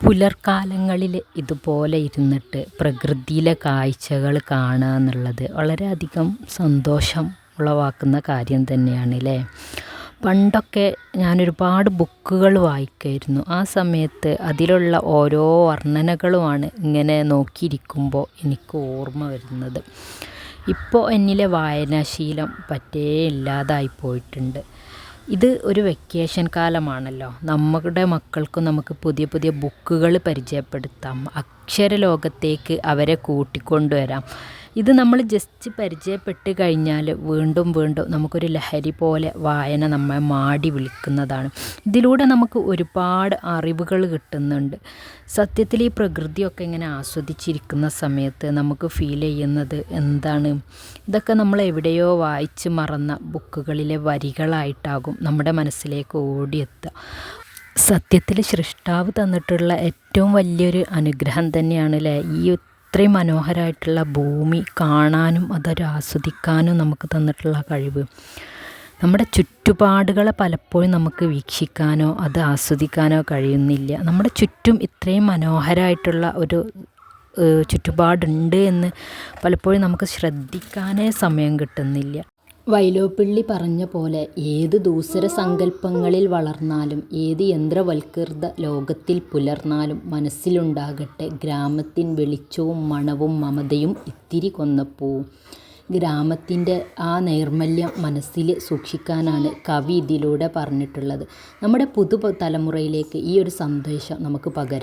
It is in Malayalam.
പുലർക്കാലങ്ങളിൽ ഇതുപോലെ ഇരുന്നിട്ട് പ്രകൃതിയിലെ കാഴ്ചകൾ കാണുക എന്നുള്ളത് വളരെയധികം സന്തോഷം ഉളവാക്കുന്ന കാര്യം തന്നെയാണ് അല്ലേ. പണ്ടൊക്കെ ഞാനൊരുപാട് ബുക്കുകൾ വായിക്കുമായിരുന്നു. ആ സമയത്ത് അതിലുള്ള ഓരോ വർണ്ണനകളുമാണ് ഇങ്ങനെ നോക്കിയിരിക്കുമ്പോൾ എനിക്ക് ഓർമ്മ വരുന്നത്. ഇപ്പോൾ എന്നിലെ വായനാശീലം പറ്റേ ഇല്ലാതായി പോയിട്ടുണ്ട്. ഇത് ഒരു വെക്കേഷൻ കാലമാണല്ലോ. നമ്മുടെ മക്കൾക്കും നമുക്ക് പുതിയ പുതിയ ബുക്കുകൾ പരിചയപ്പെടുത്താം, അക്ഷരലോകത്തേക്ക് അവരെ കൂട്ടിക്കൊണ്ടുവരാം. ഇത് നമ്മൾ ജസ്റ്റ് പരിചയപ്പെട്ട് കഴിഞ്ഞാൽ വീണ്ടും വീണ്ടും നമുക്കൊരു ലഹരി പോലെ വായന നമ്മെ മാടി വിളിക്കുന്നതാണ്. ഇതിലൂടെ നമുക്ക് ഒരുപാട് അറിവുകൾ കിട്ടുന്നുണ്ട്. സത്യത്തിൽ ഈ പ്രകൃതിയൊക്കെ ഇങ്ങനെ ആസ്വദിച്ചിരിക്കുന്ന സമയത്ത് നമുക്ക് ഫീൽ ചെയ്യുന്നത് എന്താണ്? ഇതൊക്കെ നമ്മൾ എവിടെയോ വായിച്ച് മറന്ന ബുക്കുകളിലെ വരികളായിട്ടാകും നമ്മുടെ മനസ്സിലേക്ക് ഓടിയെത്തുക. സത്യത്തിൽ സൃഷ്ടാവ് തന്നിട്ടുള്ള ഏറ്റവും വലിയൊരു അനുഗ്രഹം തന്നെയാണ് അല്ലേ ഈ ഇത്രയും മനോഹരമായിട്ടുള്ള ഭൂമി കാണാനും അതൊരു ആസ്വദിക്കാനും നമുക്ക് തന്നിട്ടുള്ള കഴിവ്. നമ്മുടെ ചുറ്റുപാടുകളെ പലപ്പോഴും നമുക്ക് വീക്ഷിക്കാനോ അത് ആസ്വദിക്കാനോ കഴിയുന്നില്ല. നമ്മുടെ ചുറ്റും ഇത്രയും മനോഹരമായിട്ടുള്ള ഒരു ചുറ്റുപാടുണ്ട് എന്ന് പലപ്പോഴും നമുക്ക് ശ്രദ്ധിക്കാനേ സമയം കിട്ടുന്നില്ല. വൈലോപ്പിള്ളി പറഞ്ഞ പോലെ ഏത് ദൂസര സങ്കല്പങ്ങളിൽ വളർന്നാലും ഏത് യന്ത്രവൽകൃത ലോകത്തിൽ പുലർന്നാലും മനസ്സിലുണ്ടാകട്ടെ ഗ്രാമത്തിൻ വെളിച്ചവും മണവും മമതയും ഇത്തിരി കൊന്നപ്പൂവും. ഗ്രാമത്തിൻ്റെ ആ നൈർമല്യം മനസ്സിൽ സൂക്ഷിക്കാനാണ് കവി ഇതിലൂടെ പറഞ്ഞിട്ടുള്ളത്. നമ്മുടെ തലമുറയിലേക്ക് ഈ ഒരു സന്ദേശം നമുക്ക് പകരാം.